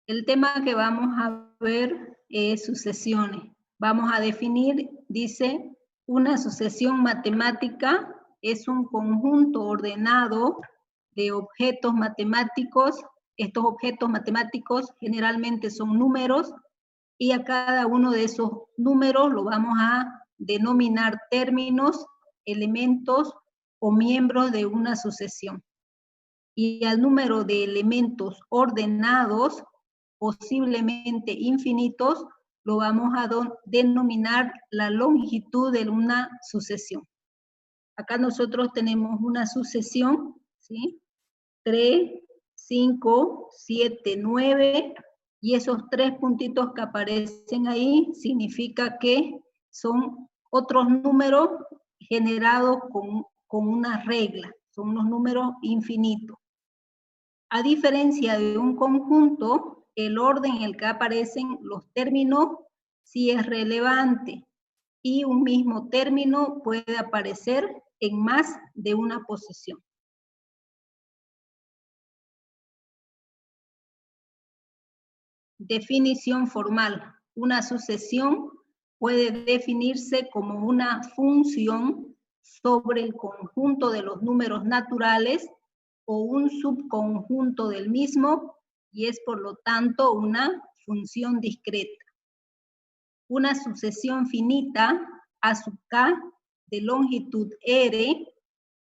El tema que vamos a ver es sucesiones. Vamos a definir, dice, una sucesión matemática es un conjunto ordenado de objetos matemáticos. Estos objetos matemáticos generalmente son números y a cada uno de esos números lo vamos a denominar términos, elementos o miembros de una sucesión. Y al número de elementos ordenados, posiblemente infinitos, lo vamos a denominar la longitud de una sucesión. Acá nosotros tenemos una sucesión, ¿sí? 3, 5, 7, 9, y esos 3 puntitos que aparecen ahí significa que son otros números generados con una regla, son unos números infinitos. A diferencia de un conjunto, el orden en el que aparecen los términos sí es relevante y un mismo término puede aparecer en más de una posición. Definición formal. Una sucesión puede definirse como una función sobre el conjunto de los números naturales o un subconjunto del mismo, y es por lo tanto una función discreta. Una sucesión finita a sub k de longitud r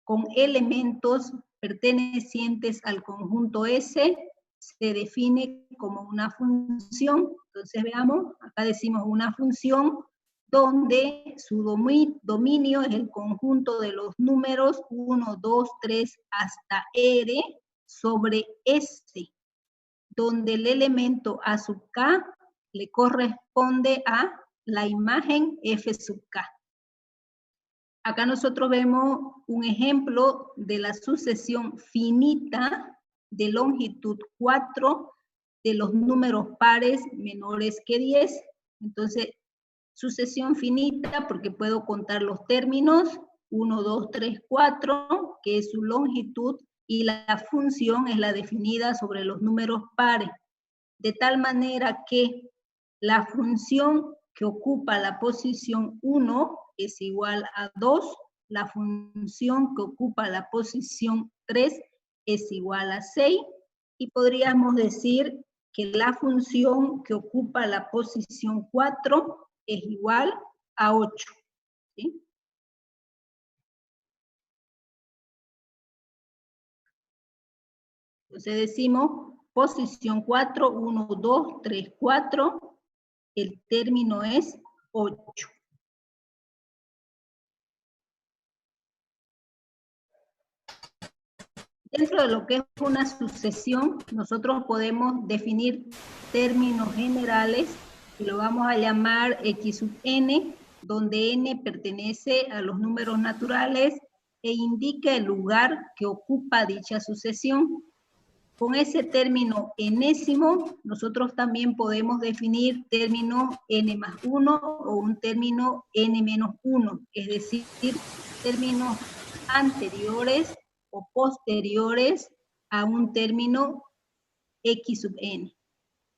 con elementos pertenecientes al conjunto S se define como una función. Entonces veamos, acá decimos una función donde su dominio es el conjunto de los números 1, 2, 3 hasta R sobre S, donde el elemento A sub K le corresponde a la imagen F sub K. Acá nosotros vemos un ejemplo de la sucesión finita de longitud 4 de los números pares menores que 10. Entonces, sucesión finita porque puedo contar los términos 1, 2, 3, 4, que es su longitud, y la función es la definida sobre los números pares. De tal manera que la función que ocupa la posición 1 es igual a 2, la función que ocupa la posición 3 es igual a 6, y podríamos decir que la función que ocupa la posición 4 es igual a 8. ¿Sí? Entonces decimos posición 4, 1, 2, 3, 4, el término es 8. Dentro de lo que es una sucesión, nosotros podemos definir términos generales y lo vamos a llamar X sub n, donde n pertenece a los números naturales e indica el lugar que ocupa dicha sucesión. Con ese término enésimo, nosotros también podemos definir términos n más 1 o un término n menos 1, es decir, términos anteriores o posteriores a un término X sub n.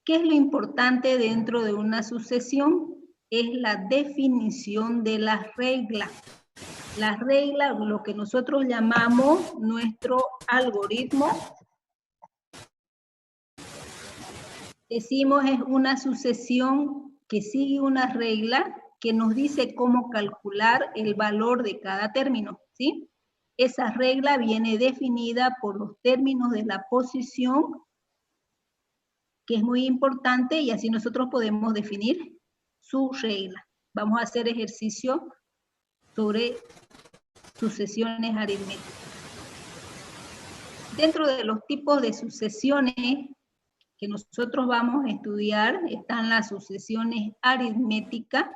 ¿Qué es lo importante dentro de una sucesión? Es la definición de las reglas. Las reglas, lo que nosotros llamamos nuestro algoritmo, decimos es una sucesión que sigue una regla que nos dice cómo calcular el valor de cada término, ¿sí? Esa regla viene definida por los términos de la posición, que es muy importante, y así nosotros podemos definir su regla. Vamos a hacer ejercicio sobre sucesiones aritméticas. Dentro de los tipos de sucesiones que nosotros vamos a estudiar están las sucesiones aritméticas.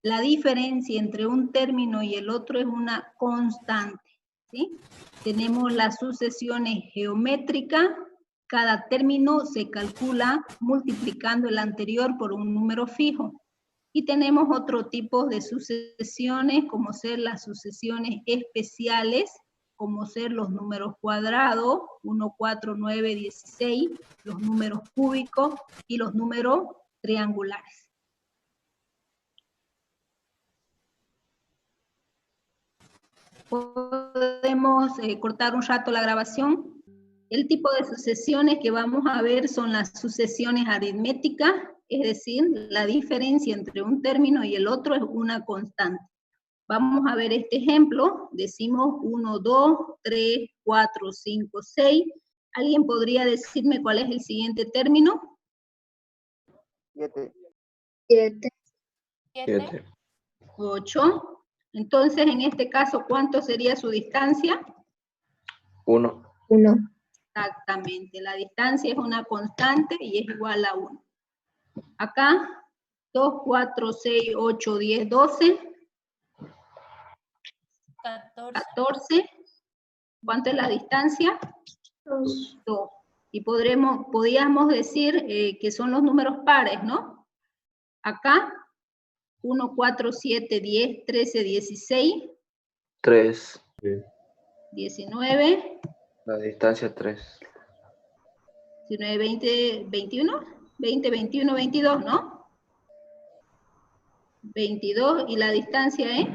La diferencia entre un término y el otro es una constante, ¿sí? Tenemos las sucesiones geométricas. Cada término se calcula multiplicando el anterior por un número fijo. Y tenemos otro tipo de sucesiones, como ser las sucesiones especiales, como ser los números cuadrados, 1, 4, 9, 16, los números cúbicos y los números triangulares. Podemos cortar un rato la grabación. El tipo de sucesiones que vamos a ver son las sucesiones aritméticas, es decir, la diferencia entre un término y el otro es una constante. Vamos a ver este ejemplo, decimos 1, 2, 3, 4, 5, 6. ¿Alguien podría decirme cuál es el siguiente término? 7. 7. 8. Entonces, en este caso, ¿cuánto sería su distancia? 1. 1. Exactamente, la distancia es una constante y es igual a 1. Acá, 2, 4, 6, 8, 10, 12. 14. ¿Cuánto es la distancia? 2. 2. Y podríamos decir que son los números pares, ¿no? Acá, 1, 4, 7, 10, 13, 16. 3. 19. La distancia 3. 19, 20, 21. 20, 21, 22, ¿no? 22 y la distancia es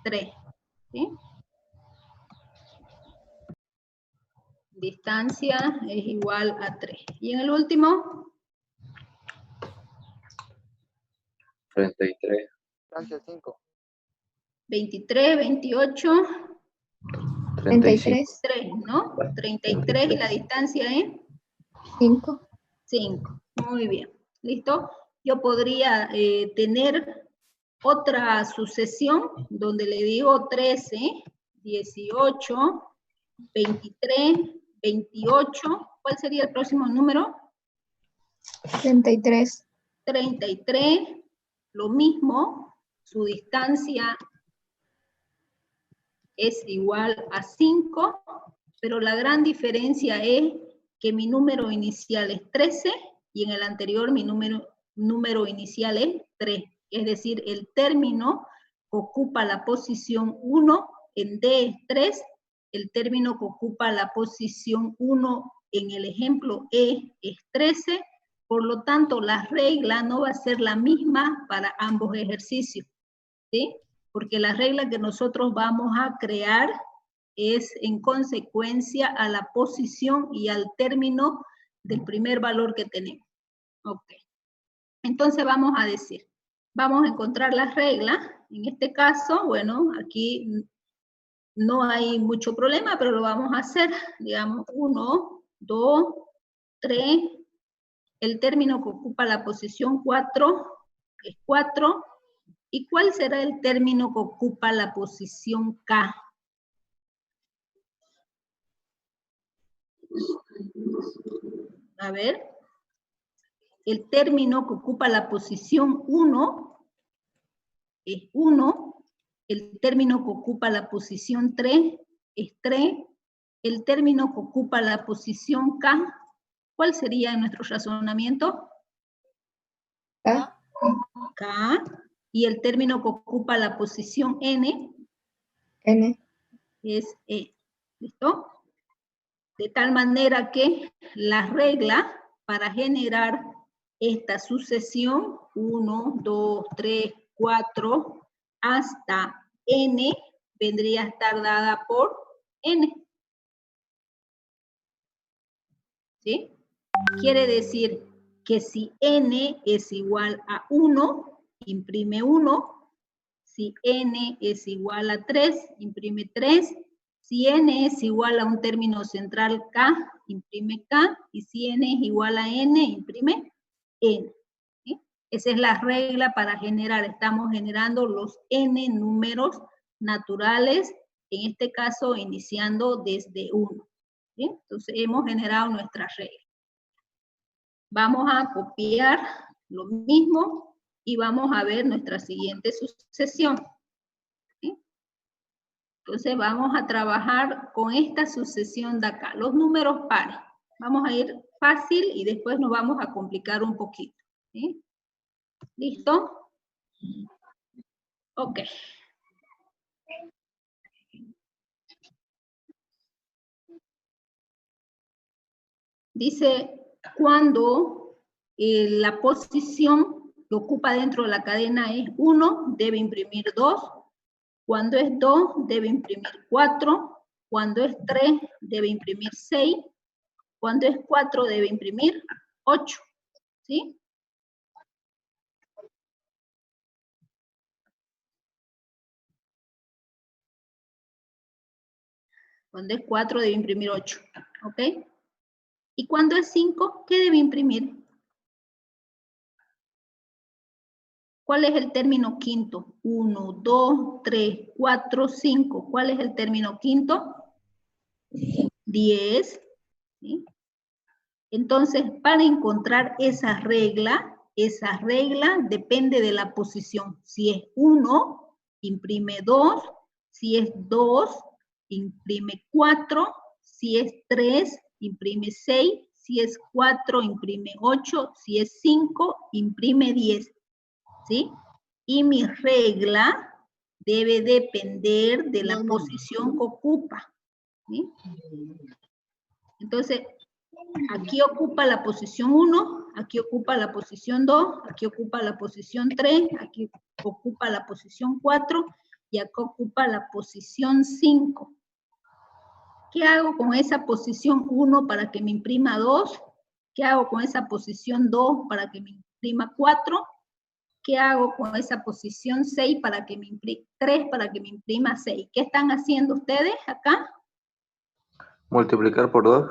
3. ¿Sí? Distancia es igual a 3. Y en el último, 33. Distancia 5. 23, 28, 35. 3, ¿no? 33 y la distancia es 5. 5. Muy bien. ¿Listo? Yo podría tener otra sucesión donde le digo 13, 18, 23, 28. ¿Cuál sería el próximo número? 33. 33. Lo mismo, su distancia es igual a 5, pero la gran diferencia es que mi número inicial es 13 y en el anterior mi número inicial es 3. Es decir, el término que ocupa la posición 1 en D es 3, el término que ocupa la posición 1 en el ejemplo E es 13, por lo tanto la regla no va a ser la misma para ambos ejercicios, ¿sí? Porque la regla que nosotros vamos a crear es en consecuencia a la posición y al término del primer valor que tenemos. Ok. Entonces vamos a decir, vamos a encontrar las reglas. En este caso, bueno, aquí no hay mucho problema, pero lo vamos a hacer. Digamos, 1, 2, 3. El término que ocupa la posición 4 es 4. ¿Y cuál será el término que ocupa la posición K? A ver, el término que ocupa la posición 1 es 1, el término que ocupa la posición 3 es 3, el término que ocupa la posición K, ¿cuál sería en nuestro razonamiento? K. K, y el término que ocupa la posición N N. es E. ¿Listo? De tal manera que la regla para generar esta sucesión, 1, 2, 3, 4, hasta N, vendría a estar dada por N. ¿Sí? Quiere decir que si N es igual a 1, imprime 1. Si N es igual a 3, imprime 3. Si N es igual a un término central K, imprime K. Y si N es igual a N, imprime N. ¿Sí? Esa es la regla para generar. Estamos generando los N números naturales, en este caso iniciando desde 1. ¿Sí? Entonces hemos generado nuestra regla. Vamos a copiar lo mismo y vamos a ver nuestra siguiente sucesión. ¿Sí? Entonces vamos a trabajar con esta sucesión de acá, los números pares. Vamos a ir fácil y después nos vamos a complicar un poquito. ¿Sí? ¿Listo? Ok. Dice, cuando la posición que ocupa dentro de la cadena es 1, debe imprimir 2. Cuando es 2, debe imprimir 4. Cuando es 3, debe imprimir 6. Cuando es 4, debe imprimir 8. ¿Sí? Cuando es 4, debe imprimir 8. ¿Ok? Y cuando es 5, ¿qué debe imprimir? ¿Cuál es el término quinto? 1, 2, 3, 4, 5. ¿Cuál es el término quinto? 10. ¿Sí? Entonces, para encontrar esa regla depende de la posición. Si es 1, imprime 2. Si es 2, imprime 4. Si es 3, imprime 6. Si es 4, imprime 8. Si es 5, imprime 10. ¿Sí? Y mi regla debe depender de la posición que ocupa. ¿Sí? Entonces, aquí ocupa la posición 1, aquí ocupa la posición 2, aquí ocupa la posición 3, aquí ocupa la posición 4 y acá ocupa la posición 5. ¿Qué hago con esa posición 1 para que me imprima 2? ¿Qué hago con esa posición 2 para que me imprima 4? ¿Qué hago con esa posición 6 para que me imprima 3 para que me imprima 6? ¿Qué están haciendo ustedes acá? Multiplicar por 2.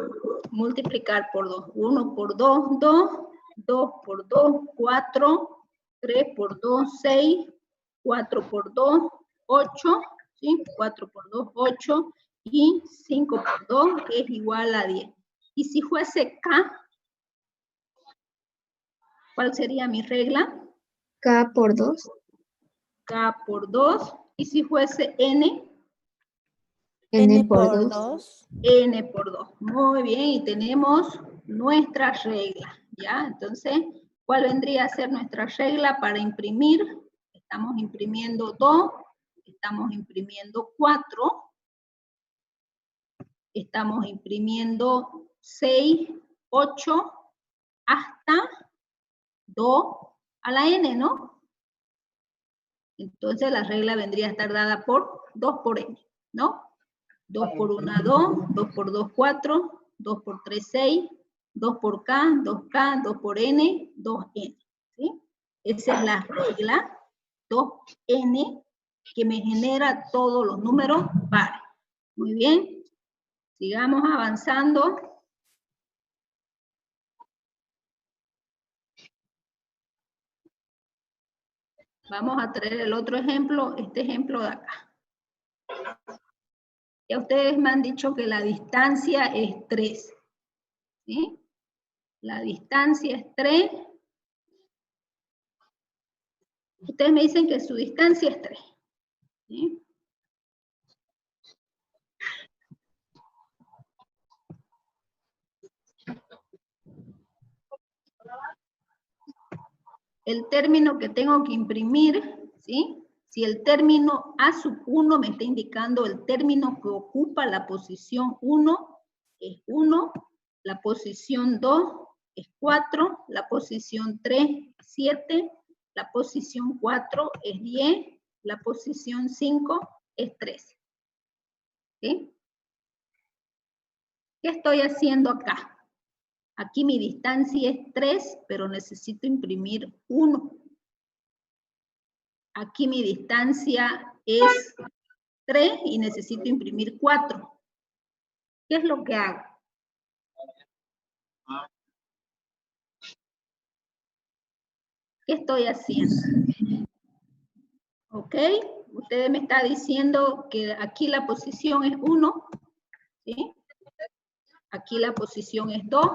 Multiplicar por 2. 1 por 2, 2. 2 por 2, 4. 3 por 2, 6. 4 por 2, 8. ¿Sí? 4 por 2, 8. Y 5 por 2 es igual a 10. Y si fuese K, ¿cuál sería mi regla? K por 2. K por 2. Y si fuese N, N por 2. N por 2. Muy bien, y tenemos nuestra regla, ¿ya? Entonces, ¿cuál vendría a ser nuestra regla para imprimir? Estamos imprimiendo 2, estamos imprimiendo 4, estamos imprimiendo 6, 8, hasta 2 a la N, ¿no? Entonces, la regla vendría a estar dada por 2 por N, ¿no? 2 por 1, 2, 2 por 2, 4, 2 por 3, 6, 2 por K, 2K, 2 por N, 2N. ¿Sí? Esa es la regla 2N que me genera todos los números pares. Muy bien. Sigamos avanzando. Vamos a traer el otro ejemplo, este ejemplo de acá. Ya ustedes me han dicho que la distancia es 3. ¿Sí? La distancia es 3. Ustedes me dicen que su distancia es 3. ¿Sí? El término que tengo que imprimir, ¿sí? Si el término A sub 1 me está indicando el término que ocupa la posición 1, es 1, la posición 2 es 4, la posición 3 es 7, la posición 4 es 10, la posición 5 es 13. ¿Sí? ¿Qué estoy haciendo acá? Aquí mi distancia es 3, pero necesito imprimir 1. Aquí mi distancia es 3 y necesito imprimir 4. ¿Qué es lo que hago? ¿Qué estoy haciendo? ¿Ok? Ustedes me están diciendo que aquí la posición es 1, ¿sí? Aquí la posición es 2,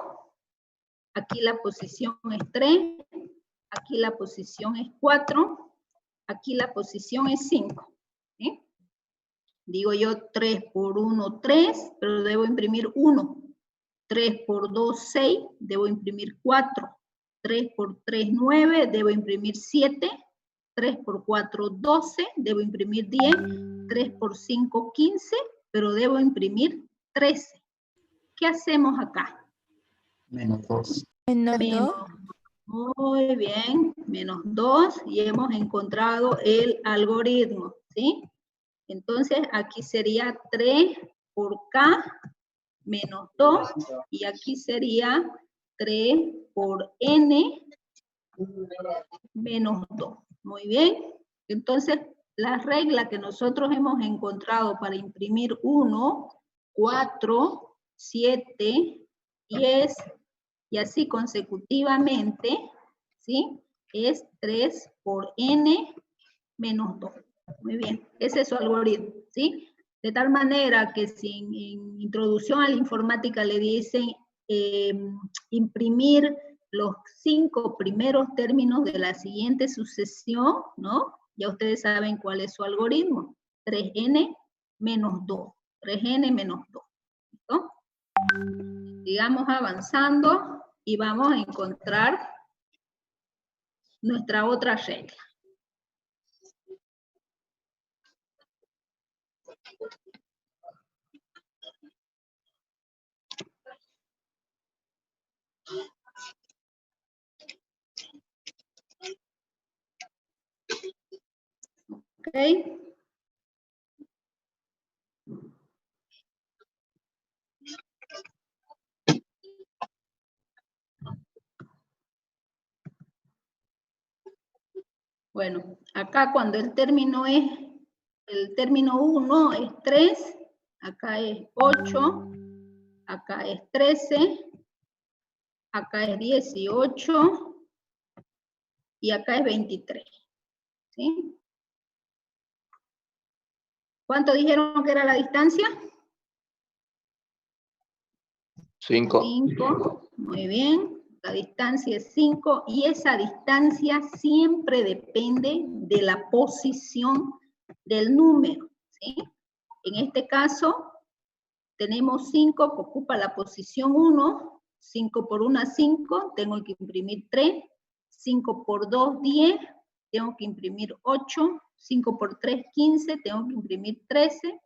aquí la posición es 3, aquí la posición es 4, aquí la posición es 5, ¿sí? Digo yo 3 por 1, 3, pero debo imprimir 1. 3 por 2, 6, debo imprimir 4. 3 por 3, 9, debo imprimir 7. 3 por 4, 12, debo imprimir 10. 3 por 5, 15, pero debo imprimir 13. ¿Qué hacemos acá? Menos 2. Menos Menos. 2. Muy bien, menos 2 y hemos encontrado el algoritmo, ¿sí? Entonces aquí sería 3 por K menos 2 y aquí sería 3 por N menos 2. Muy bien, entonces la regla que nosotros hemos encontrado para imprimir 1, 4, 7, 10 y así consecutivamente, ¿sí? Es 3 por N menos 2. Muy bien, ese es su algoritmo, ¿sí? De tal manera que si en introducción a la informática le dicen imprimir los 5 primeros términos de la siguiente sucesión, ¿no? Ya ustedes saben cuál es su algoritmo. 3n menos 2. 3n menos 2. ¿Listo? Sigamos avanzando y vamos a encontrar nuestra otra regla. ¿Ok? Bueno, acá cuando el término 1 es 3, acá es 8, acá es 13, acá es 18 y acá es 23. ¿Sí? ¿Cuánto dijeron que era la distancia? 5. 5, muy bien. La distancia es 5 y esa distancia siempre depende de la posición del número, ¿sí? En este caso, tenemos 5 que ocupa la posición 1, 5 por 1, 5, tengo que imprimir 3, 5 por 2, 10, tengo que imprimir 8, 5 por 3, 15, tengo que imprimir 13,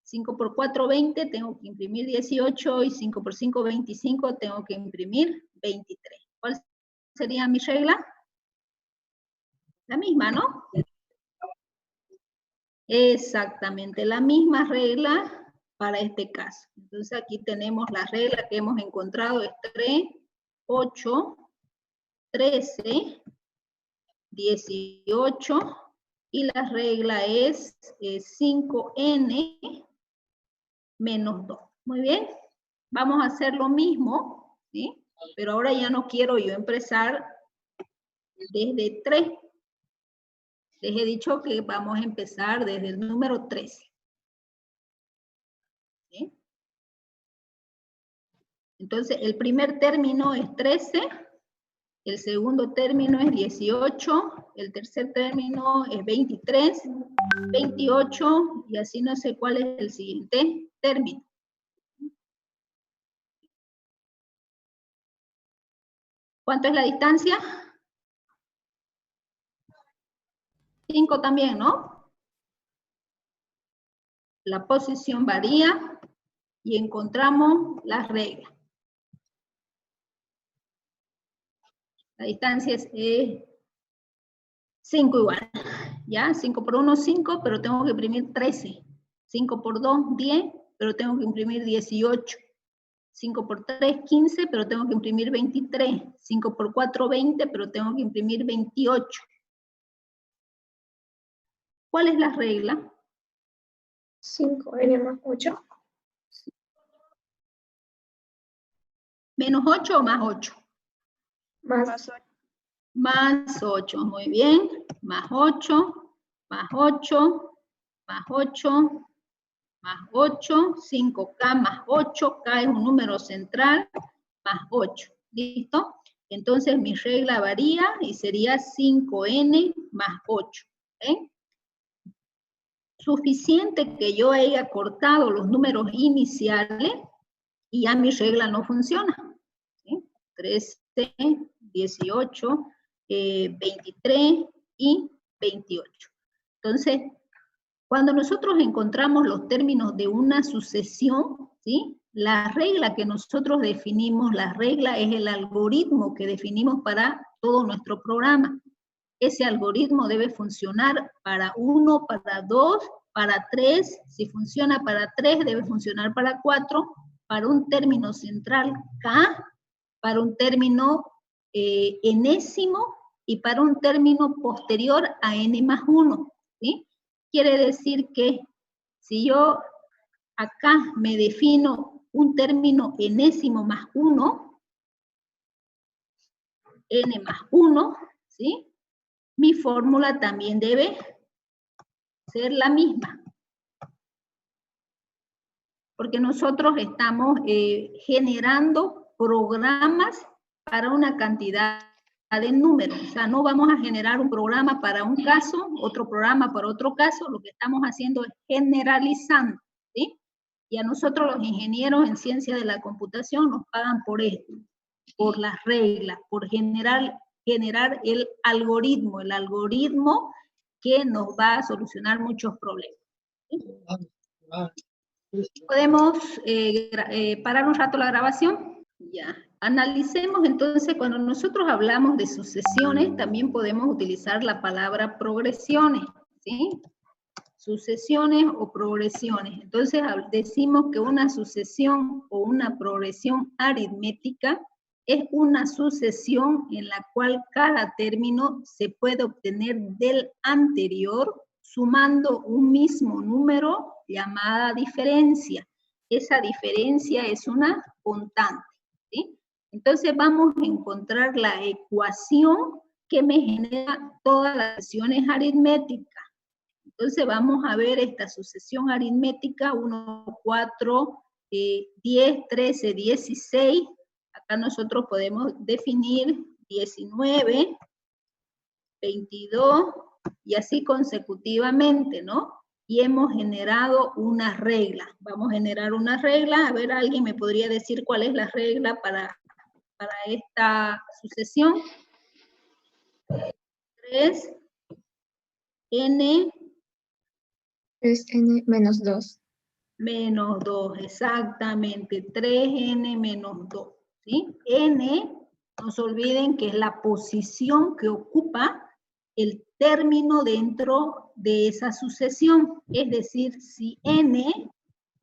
5 por 4, 20, tengo que imprimir 18, y 5 por 5, 25, tengo que imprimir 23. ¿Cuál sería mi regla? La misma, ¿no? Exactamente, la misma regla para este caso. Entonces aquí tenemos la regla que hemos encontrado, es 3, 8, 13, 18, y la regla es 5n menos 2. Muy bien, vamos a hacer lo mismo, ¿sí? Pero ahora ya no quiero yo empezar desde 3. Les he dicho que vamos a empezar desde el número 13. ¿Sí? Entonces, el primer término es 13, el segundo término es 18, el tercer término es 23, 28, y así no sé cuál es el siguiente término. ¿Cuánto es la distancia? 5 también, ¿no? La posición varía y encontramos las reglas. La distancia es 5 igual, ¿ya? 5 por 1, 5, pero tengo que imprimir 13. 5 por 2, 10, pero tengo que imprimir 18. 5 por 3, 15, pero tengo que imprimir 23. 5 por 4, 20, pero tengo que imprimir 28. ¿Cuál es la regla? 5n más 8. ¿Menos 8 o más 8? Más 8. Más 8, muy bien. Más 8, más 8, más 8, más 8, 5K más 8, K es un número central, más 8, ¿listo? Entonces mi regla varía y sería 5n más 8, ¿ok? Suficiente que yo haya cortado los números iniciales y ya mi regla no funciona, ¿sí? 13, 18, 23 y 28. Entonces, cuando nosotros encontramos los términos de una sucesión, ¿sí? La regla que nosotros definimos, la regla es el algoritmo que definimos para todo nuestro programa. Ese algoritmo debe funcionar para 1, para 2, para 3. Si funciona para 3, debe funcionar para 4, para un término central K, para un término enésimo y para un término posterior a n más 1. ¿Sí? Quiere decir que si yo acá me defino un término enésimo más 1, n más 1, ¿sí? Mi fórmula también debe ser la misma. Porque nosotros estamos generando programas para una cantidad de números. O sea, no vamos a generar un programa para un caso, otro programa para otro caso. Lo que estamos haciendo es generalizando, ¿sí? Y a nosotros los ingenieros en ciencia de la computación nos pagan por esto, por las reglas, por generar el algoritmo que nos va a solucionar muchos problemas. ¿Sí? ¿Podemos parar un rato la grabación? Ya. Analicemos entonces, cuando nosotros hablamos de sucesiones, también podemos utilizar la palabra progresiones, ¿sí? Sucesiones o progresiones. Entonces decimos que una sucesión o una progresión aritmética es una sucesión en la cual cada término se puede obtener del anterior sumando un mismo número llamada diferencia. Esa diferencia es una constante, ¿sí? Entonces vamos a encontrar la ecuación que me genera todas las sucesiones aritméticas. Entonces vamos a ver esta sucesión aritmética, 1, 4, 10, 13, 16. Acá nosotros podemos definir 19, 22 y así consecutivamente, ¿no? Y hemos generado una regla. Vamos a generar una regla. A ver, ¿alguien me podría decir cuál es la regla para esta sucesión? 3n 3n menos 2. Menos 2, exactamente, 3n menos 2, ¿sí? N, no se olviden que es la posición que ocupa el término dentro de esa sucesión. Es decir, si n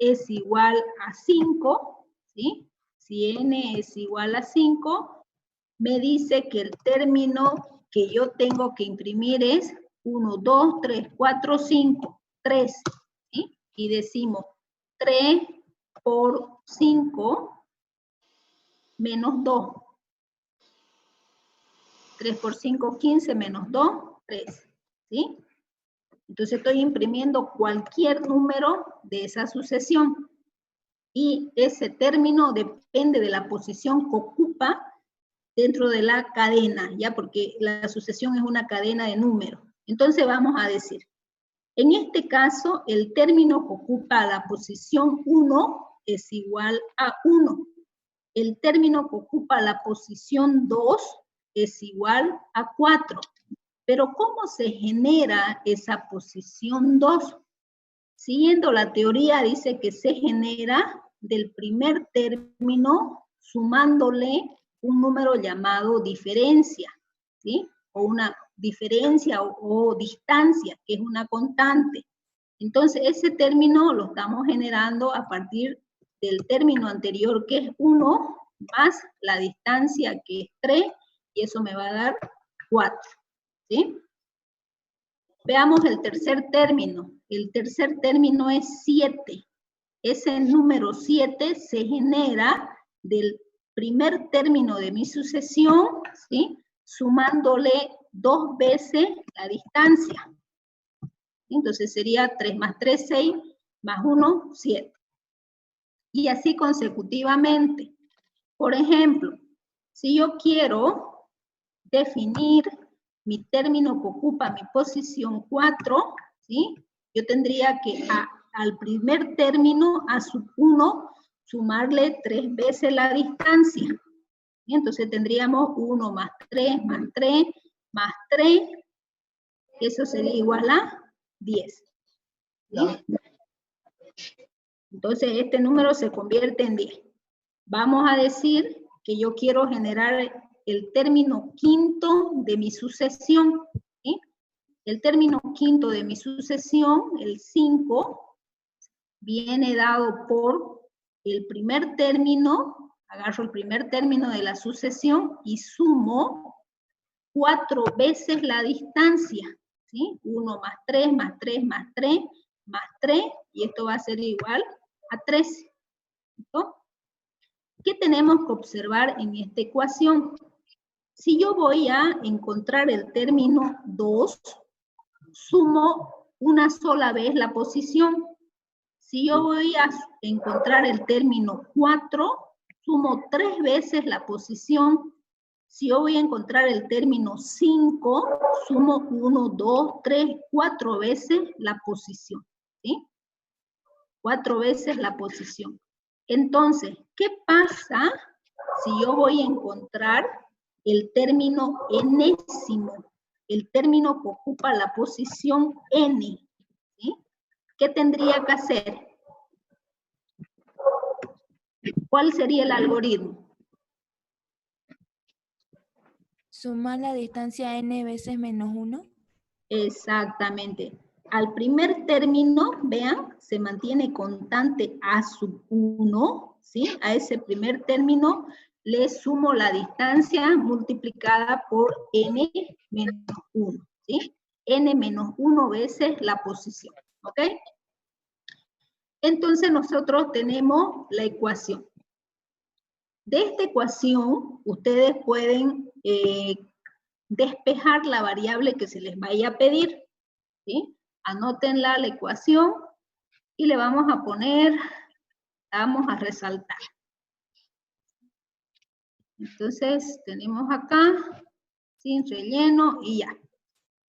es igual a 5, ¿sí? Si n es igual a 5, me dice que el término que yo tengo que imprimir es 1, 2, 3, 4, 5, 3, ¿sí? Y decimos 3 por 5 menos 2. 3 por 5, 15 menos 2, 3. ¿Sí? Entonces estoy imprimiendo cualquier número de esa sucesión. Y ese término depende de la posición que ocupa dentro de la cadena, ¿ya? Porque la sucesión es una cadena de números. Entonces vamos a decir, en este caso, el término que ocupa la posición 1 es igual a 1. El término que ocupa la posición 2 es igual a 4. Pero ¿cómo se genera esa posición 2? Siguiendo la teoría, dice que se genera del primer término sumándole un número llamado diferencia, ¿sí? O una diferencia o distancia, que es una constante. Entonces, ese término lo estamos generando a partir del término anterior, que es 1, más la distancia, que es 3, y eso me va a dar 4, ¿sí? Veamos el tercer término. El tercer término es 7. Ese número 7 se genera del primer término de mi sucesión, ¿sí? Sumándole 2 veces la distancia. Entonces sería 3 más 3, 6, más 1, 7. Y así consecutivamente. Por ejemplo, si yo quiero definir mi término que ocupa mi posición 4, ¿sí? Yo tendría que al primer término, a su 1, sumarle 3 veces la distancia. ¿Sí? Entonces tendríamos 1 más 3, más 3, más 3. Eso sería igual a 10. ¿Sí? Entonces este número se convierte en 10. Vamos a decir que yo quiero generar el término quinto de mi sucesión, ¿sí? El término quinto de mi sucesión, el 5, viene dado por el primer término, agarro el primer término de la sucesión y sumo 4 veces la distancia, ¿sí? 1 más 3, más 3, más 3, más 3, y esto va a ser igual a 13. ¿Listo? ¿Qué tenemos que observar en esta ecuación? Si yo voy a encontrar el término 2, sumo una sola vez la posición. Si yo voy a encontrar el término 4, sumo 3 veces la posición. Si yo voy a encontrar el término 5, sumo 1, 2, 3, 4 veces la posición, ¿sí? 4 veces la posición. Entonces, ¿qué pasa si yo voy a encontrar el término enésimo? El término que ocupa la posición n, ¿sí? ¿Qué tendría que hacer? ¿Cuál sería el algoritmo? Sumar la distancia n veces menos 1. Exactamente. Al primer término, vean, se mantiene constante a sub 1, ¿sí? A ese primer término le sumo la distancia multiplicada por n menos 1, ¿sí? N menos 1 veces la posición, ¿ok? Entonces nosotros tenemos la ecuación. De esta ecuación, ustedes pueden despejar la variable que se les vaya a pedir, ¿sí? Anótenla la ecuación y le vamos a poner, vamos a resaltar. Entonces, tenemos acá, sin relleno y ya.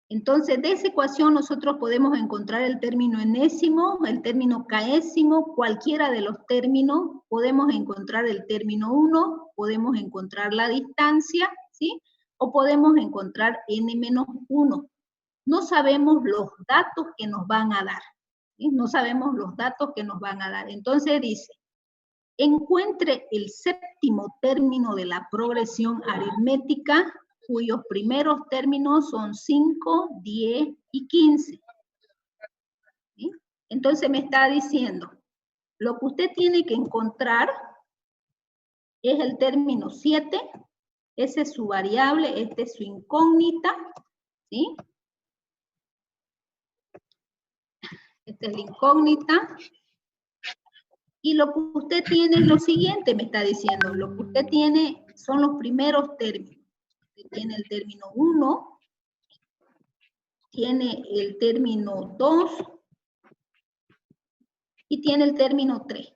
Entonces, de esa ecuación nosotros podemos encontrar el término enésimo, el término késimo, cualquiera de los términos. Podemos encontrar el término 1, podemos encontrar la distancia, ¿sí? O podemos encontrar n-1. No sabemos los datos que nos van a dar, ¿sí? No sabemos los datos que nos van a dar. Entonces dice, encuentre el séptimo término de la progresión aritmética cuyos primeros términos son 5, 10 y 15. ¿Sí? Entonces me está diciendo, lo que usted tiene que encontrar es el término 7, esa es su variable, esta es su incógnita, ¿sí? Esta es la incógnita. Y lo que usted tiene es lo siguiente, me está diciendo, lo que usted tiene son los primeros términos. Usted tiene el término 1, tiene el término 2 y tiene el término 3.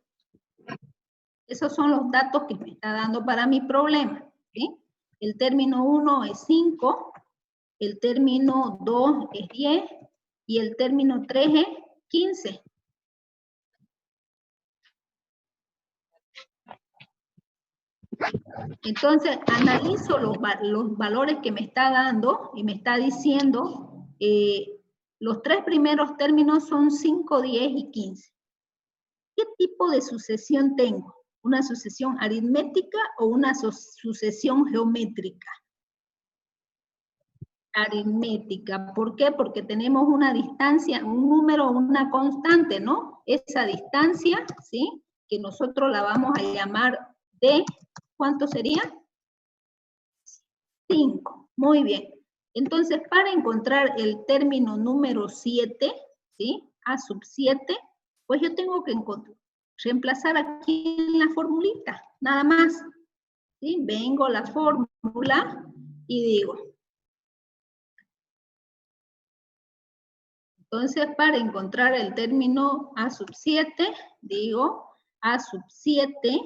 Esos son los datos que me está dando para mi problema, ¿sí? El término 1 es 5, el término 2 es 10 y el término 3 es 15. Entonces, analizo los valores que me está dando y me está diciendo, los 3 primeros términos son 5, 10 y 15. ¿Qué tipo de sucesión tengo? ¿Una sucesión aritmética o una sucesión geométrica? Aritmética. ¿Por qué? Porque tenemos una distancia, un número, una constante, ¿no? Esa distancia, ¿sí? Que nosotros la vamos a llamar D. ¿Cuánto sería? 5. Muy bien. Entonces, para encontrar el término número 7, ¿sí? A sub 7, pues yo tengo que reemplazar aquí en la formulita, nada más. ¿Sí? Vengo a la fórmula y digo. Entonces, para encontrar el término A sub 7, digo, A sub 7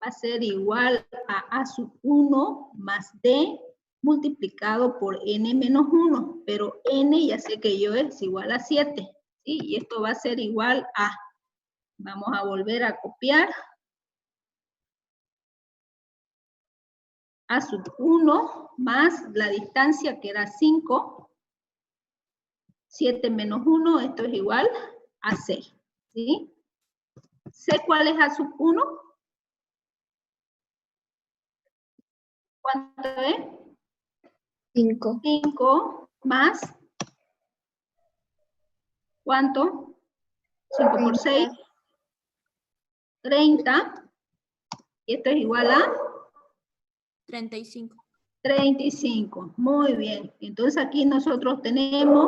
va a ser igual a A sub 1 más D multiplicado por n menos 1, pero n ya sé que yo es igual a 7, ¿sí? Y esto va a ser igual a, vamos a volver a copiar, A sub 1 más la distancia que era 5, 7 menos 1, esto es igual a 6, ¿sí? ¿Sé cuál es A sub 1? ¿Cuánto es? 5. 5 más. ¿Cuánto? 5 por 6. 30. Y esto es igual a 35. 35. Muy bien. Entonces aquí nosotros tenemos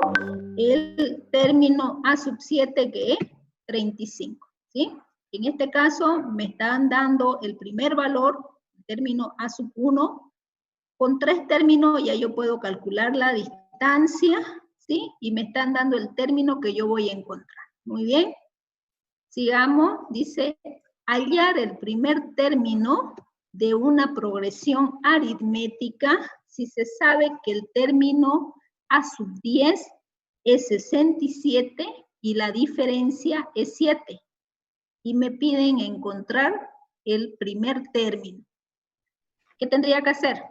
el término A sub 7 que es 35. ¿Sí? En este caso me están dando el primer valor, el término A sub 1. Con 3 términos ya yo puedo calcular la distancia, ¿sí? Y me están dando el término que yo voy a encontrar. Muy bien. Sigamos, dice, hallar el primer término de una progresión aritmética si se sabe que el término A sub 10 es 67 y la diferencia es 7. Y me piden encontrar el primer término. ¿Qué tendría que hacer?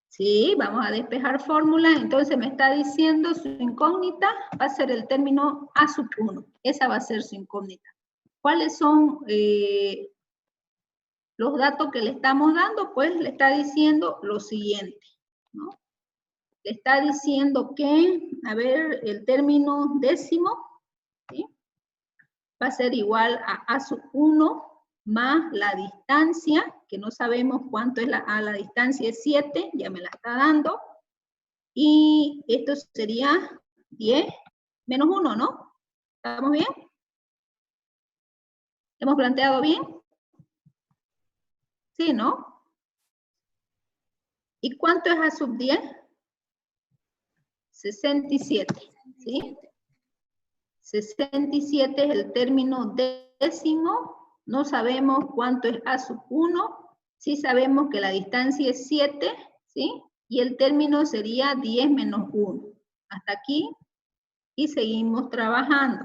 Sí, vamos a despejar fórmula. Entonces me está diciendo su incógnita va a ser el término A sub 1. Esa va a ser su incógnita. ¿Cuáles son los datos que le estamos dando? Pues le está diciendo lo siguiente, ¿no? Le está diciendo que, a ver, el término décimo, ¿sí? Va a ser igual a A sub 1 más la distancia, que no sabemos cuánto es la distancia es 7, ya me la está dando. Y esto sería 10 menos 1, ¿no? ¿Estamos bien? ¿Hemos planteado bien? Sí, ¿no? ¿Y cuánto es A sub 10? 67, ¿sí? 67 es el término décimo. No sabemos cuánto es A sub 1. Sí sabemos que la distancia es 7, ¿sí? Y el término sería 10 menos 1. Hasta aquí. Y seguimos trabajando.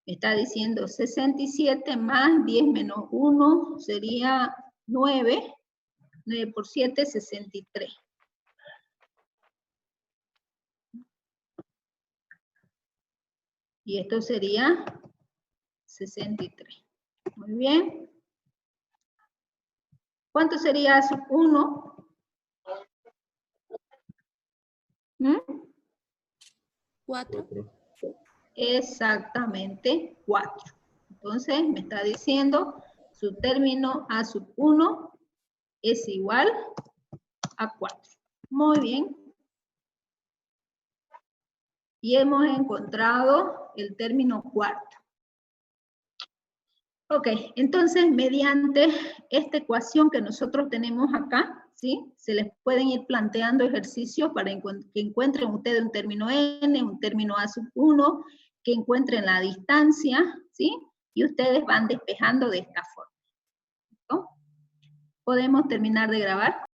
Me está diciendo 67 más 10 menos 1 sería 9. 9 por 7, 63. Y esto sería 63. Muy bien. ¿Cuánto sería A sub 1? 4. Exactamente 4. Entonces me está diciendo su término A sub 1 es igual a 4. Muy bien. Y hemos encontrado el término cuarto. Ok, entonces mediante esta ecuación que nosotros tenemos acá, ¿sí? Se les pueden ir planteando ejercicios para que encuentren ustedes un término n, un término A sub 1, que encuentren la distancia, ¿sí? Y ustedes van despejando de esta forma, ¿no? ¿Podemos terminar de grabar?